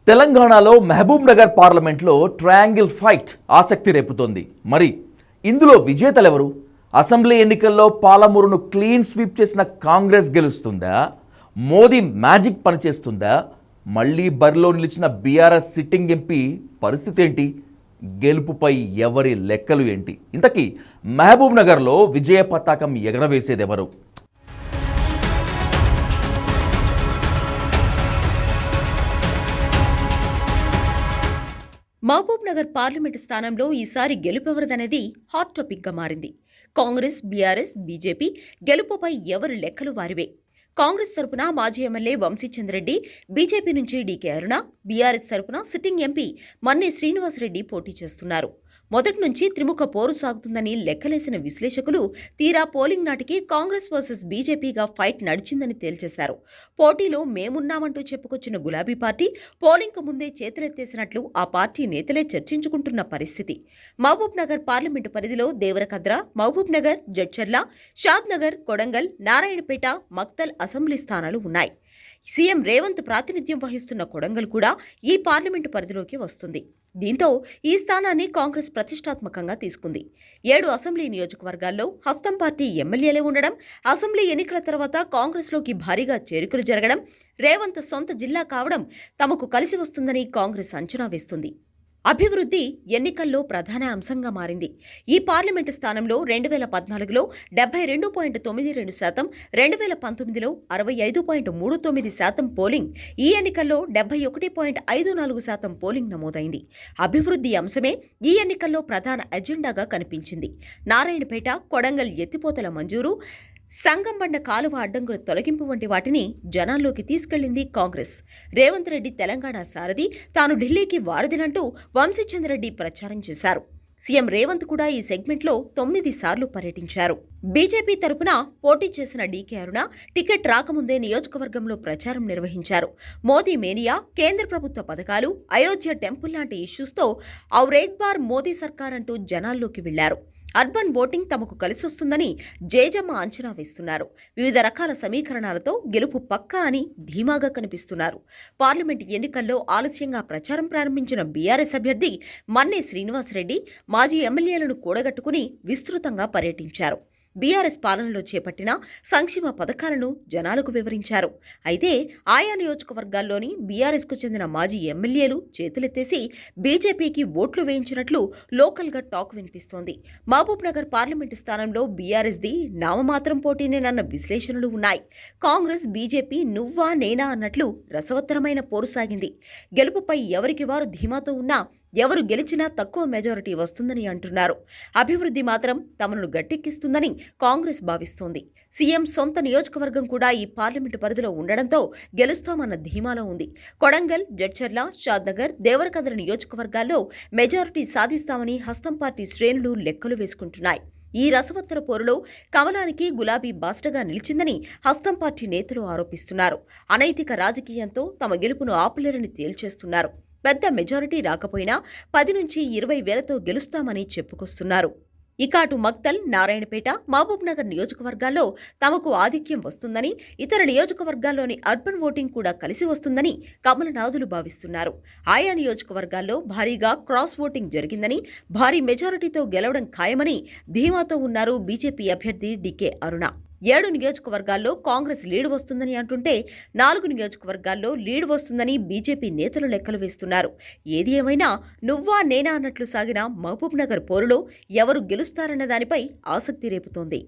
తెలంగాణలో మహబూబ్ నగర్ పార్లమెంట్లో triangle fight ఆసక్తి రేపుతోంది. మరి ఇందులో విజేతలెవరు? అసెంబ్లీ ఎన్నికల్లో పాలమూరును క్లీన్ స్వీప్ చేసిన కాంగ్రెస్ గెలుస్తుందా? మోదీ మ్యాజిక్ పనిచేస్తుందా? మళ్ళీ బరిలో నిలిచిన బీఆర్ఎస్ సిట్టింగ్ ఎంపీ పరిస్థితి ఏంటి? గెలుపుపై ఎవరి లెక్కలు ఏంటి? ఇంతకీ మహబూబ్ నగర్లో విజయ పతాకం ఎగరవేసేదెవరు? మహబూబ్ నగర్ పార్లమెంటు స్థానంలో ఈసారి గెలుపెవరిదనేది హాట్ టాపిక్గా మారింది. కాంగ్రెస్, బీఆర్ఎస్, బీజేపీ గెలుపుపై ఎవరి లెక్కలు వారివే. కాంగ్రెస్ తరపున మాజీ ఎమ్మెల్యే వంశీచంద్రెడ్డి, బీజేపీ నుంచి డీకే అరుణ, బీఆర్ఎస్ తరపున సిట్టింగ్ ఎంపీ మన్నే శ్రీనివాసరెడ్డి పోటీ చేస్తున్నారు. మొదటి నుంచి త్రిముఖ పోరు సాగుతుందని లెక్కలేసిన విశ్లేషకులు తీరా పోలింగ్ నాటికి కాంగ్రెస్ వర్సెస్ బీజేపీగా ఫైట్ నడిచిందని తేల్చేశారు. పోటీలో మేమున్నామంటూ చెప్పుకొచ్చిన గులాబీ పార్టీ పోలింగ్కు ముందే చేతులెత్తేసినట్లు ఆ పార్టీ నేతలే చర్చించుకుంటున్న పరిస్థితి. మహబూబ్ నగర్ పార్లమెంటు పరిధిలో దేవరకద్ర, మహబూబ్ నగర్, జడ్చర్ల, షాద్ నగర్, కొడంగల్, నారాయణపేట, మక్తల్ అసెంబ్లీ స్థానాలు ఉన్నాయి. సీఎం రేవంత్ ప్రాతినిధ్యం వహిస్తున్న కొడంగల్ కూడా ఈ పార్లమెంటు పరిధిలోకి వస్తుంది. దీంతో ఈ స్థానాన్ని కాంగ్రెస్ ప్రతిష్టాత్మకంగా తీసుకుంది. 7 అసెంబ్లీ నియోజకవర్గాల్లో హస్తం పార్టీ ఎమ్మెల్యేలే ఉండడం, అసెంబ్లీ ఎన్నికల తర్వాత కాంగ్రెస్లోకి భారీగా చేరికలు జరగడం, రేవంత్ సొంత జిల్లా కావడం తమకు కలిసి వస్తుందని కాంగ్రెస్ అంచనా వేస్తుంది. అభివృద్ధి ఎన్నికల్లో ప్రధాన అంశంగా మారింది. ఈ పార్లమెంటు స్థానంలో 2014లో 72.92%, 2019లో 65.39% పోలింగ్, ఈ ఎన్నికల్లో 71.54% పోలింగ్ నమోదైంది. అభివృద్ధి అంశమే ఈ ఎన్నికల్లో ప్రధాన ఎజెండాగా కనిపించింది. నారాయణపేట, కొడంగల్ ఎత్తిపోతల మంజూరు, సంగంబండ కాలువ అడ్డంకుల తొలగింపు వంటి వాటిని జనాల్లోకి తీసుకెళ్లింది కాంగ్రెస్. రేవంత్ రెడ్డి తెలంగాణ సారథి, తాను ఢిల్లీకి వారధినంటూ వంశీచంద్రెడ్డి ప్రచారం చేశారు. సీఎం రేవంత్ కూడా ఈ సెగ్మెంట్లో 9 సార్లు పర్యటించారు. బీజేపీ తరపున పోటీ చేసిన డీకే అరుణ టికెట్ రాకముందే నియోజకవర్గంలో ప్రచారం నిర్వహించారు. మోదీ మేనియా, కేంద్ర ప్రభుత్వ పథకాలు, అయోధ్య టెంపుల్ లాంటి ఇష్యూస్తో ఔర్ ఏక్ బార్ మోదీ సర్కార్ అంటూ జనాల్లోకి వెళ్లారు. అర్బన్ ఓటింగ్ తమకు కలిసొస్తుందని జేజమ్మ అంచనా వేస్తున్నారు. వివిధ రకాల సమీకరణాలతో గెలుపు పక్కా అని ధీమాగా కనిపిస్తున్నారు. పార్లమెంట్ ఎన్నికల్లో ఆలస్యంగా ప్రచారం ప్రారంభించిన బీఆర్ఎస్ అభ్యర్థి మన్నే శ్రీనివాసరెడ్డి మాజీ ఎమ్మెల్యేలను కూడగట్టుకుని విస్తృతంగా పర్యటించారు. బీఆర్ఎస్ పాలనలో చేపట్టిన సంక్షేమ పథకాలను జనాలకు వివరించారు. అయితే ఆయా నియోజకవర్గాల్లోని బీఆర్ఎస్కు చెందిన మాజీ ఎమ్మెల్యేలు చేతులెత్తేసి బీజేపీకి ఓట్లు వేయించినట్లు లోకల్గా టాక్ వినిపిస్తోంది. మహబూబ్ నగర్ పార్లమెంటు స్థానంలో బీఆర్ఎస్ది నామమాత్రం పోటీనేనన్న విశ్లేషణలు ఉన్నాయి. కాంగ్రెస్, బీజేపీ నువ్వా నేనా అన్నట్లు రసవత్తరమైన పోరు సాగింది. గెలుపుపై ఎవరికి వారు ధీమాతో ఉన్నా ఎవరు గెలిచినా తక్కువ మెజారిటీ వస్తుందని అంటున్నారు. అభివృద్ధి మాత్రం తమను గట్టెక్కిస్తుందని కాంగ్రెస్ భావిస్తోంది. సీఎం సొంత నియోజకవర్గం కూడా ఈ పార్లమెంటు పరిధిలో ఉండడంతో గెలుస్తామన్న ధీమాలో ఉంది. కొడంగల్, జడ్చర్ల, షాద్నగర్, దేవరకద్ర నియోజకవర్గాల్లో మెజారిటీ సాధిస్తామని హస్తం పార్టీ శ్రేణులు లెక్కలు వేసుకుంటున్నాయి. ఈ రసవత్తర పోరులో కమలానికి గులాబీ బాస్టగా నిలిచిందని హస్తం పార్టీ నేతలు ఆరోపిస్తున్నారు. అనైతిక రాజకీయంతో తమ గెలుపును ఆపలేరని తేల్చేస్తున్నారు. పెద్ద మెజారిటీ రాకపోయినా 10 నుంచి 20 వేలతో గెలుస్తామని చెప్పుకొస్తున్నారు. ఇక అటు మక్తల్, నారాయణపేట, మహబూబ్ నగర్ నియోజకవర్గాల్లో తమకు ఆధిక్యం వస్తుందని, ఇతర నియోజకవర్గాల్లోని అర్బన్ ఓటింగ్ కూడా కలిసి వస్తుందని కమలనాథులు భావిస్తున్నారు. ఆయా నియోజకవర్గాల్లో భారీగా క్రాస్ ఓటింగ్ జరిగిందని, భారీ మెజారిటీతో గెలవడం ఖాయమని ధీమాతో ఉన్నారు బీజేపీ అభ్యర్థి డీకే అరుణ. 7 నియోజకవర్గాల్లో కాంగ్రెస్ లీడ్ వస్తుందని అంటుంటే 4 నియోజకవర్గాల్లో లీడ్ వస్తుందని బీజేపీ నేతలు లెక్కలు వేస్తున్నారు. ఏది ఏమైనా నువ్వా నేనా అన్నట్లు సాగిన మహబూబ్ నగర్ పోరులో ఎవరు గెలుస్తారన్న దానిపై ఆసక్తి రేపుతోంది.